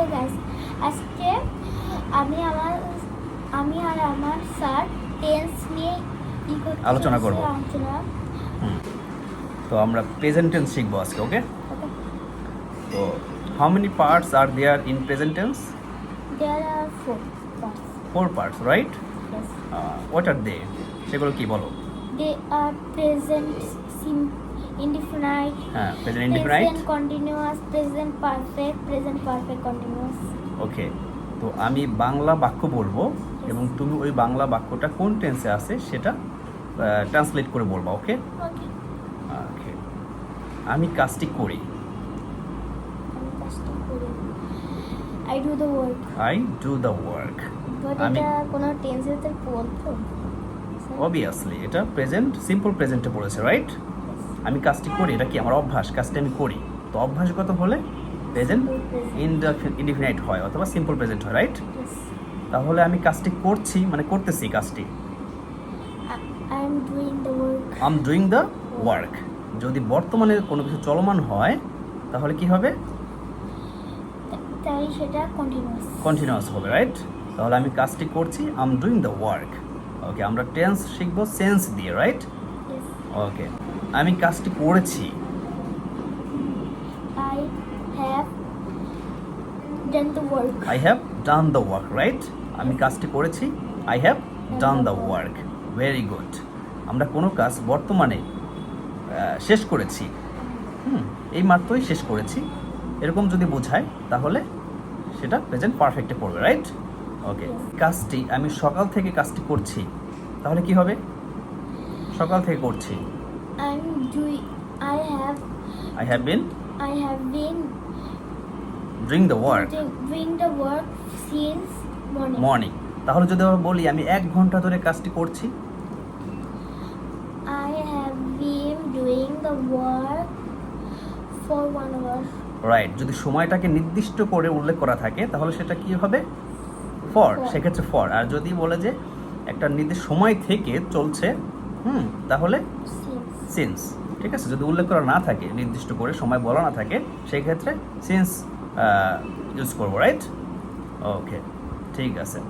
Hello guys, আজকে আমি আর আমার স্যার টেন্স নিয়ে আলোচনা করব। আলোচনা। তো আমরা প্রেজেন্ট টেন্স শিখবো আজকে, ওকে? Okay. তো how many parts are there in present tense? There are four parts. 4 parts, right? Yes. What are they? সেগুলো কি বলো? They are present indefinite, হ্যাঁ, present indefinite. present continuous, present perfect continuous. Okay, তো আমি বাংলা বাক্য বলবো এবং তুমি ওই বাংলা বাক্যটা কোন টেন্সে আছে সেটা ট্রান্সলেট করে বলবা, ওকে? Okay. ওকে, আমি কাজটি করি। আমি কাজটা করি। I do the work. I do the work. But আমি- এটা কোনো টেন্সের তো বলতো? অবভিয়াসলি এটা প্রেজেন্ট, সিম্পল প্রেজেন্টে পড়েছে, রাইট? আমি কাজটি করি, এটা কি আমার অভ্যাস, কাজটি আমি করি। তো অভ্যাসগত হলে প্রেজেন্ট ইনডিফিনাইট হয় অথবা সিম্পল প্রেজেন্ট হয়, রাইট? Yes. তাহলে আমি কাজটি করছি মানে করতেছি কাজটি। I am doing the work. I am doing the work. যদি বর্তমানে কোনো কিছু চলমান হয় তাহলে কি হবে? তাই সেটা কন্টিনিউয়াস। কন্টিনিউয়াস হবে, রাইট? তাহলে আমি কাজটি করছি, I am doing the work. Okay, আমরা টেন্স শিখবো সেন্স দিয়ে, রাইট? Yes. ওকে, আমি কাজটি করেছি। I have done the work. I have done the work, right? আমি কাজটি করেছি, I have done the work. Very good. আমরা কোনো কাজ বর্তমানে শেষ করেছি, এই মাত্রই শেষ করেছি, এরকম যদি বোঝায় তাহলে সেটা প্রেজেন্ট পারফেক্টে পড়বে, রাইট? ওকে, Yes. কাজটি আমি সকাল থেকে কাজটি করছি, তাহলে কি হবে? সকাল থেকে করছি। I'm doing. I have been I have been doing the work doing the work since morning. Morning. তাহলে যদি আমরা বলি আমি 1 ঘন্টা ধরে কাজটি করছি, I have been doing the work for 1 hour. Right? যদি সময়টাকে নির্দিষ্ট করে উল্লেখ করা থাকে তাহলে সেটা কি হবে? ফর। For. সেক্ষেত্রে ফর। আর যদি বলে যে একটা নির্দিষ্ট সময় থেকে চলছে, তাহলে Since. সিন্স। ঠিক আছে? যদি উল্লেখ করা না থাকে, নির্দিষ্ট করে সময় বলা না থাকে, সেই ক্ষেত্রে সিন্স ইউজ করবো, রাইট? ওকে, ঠিক আছে।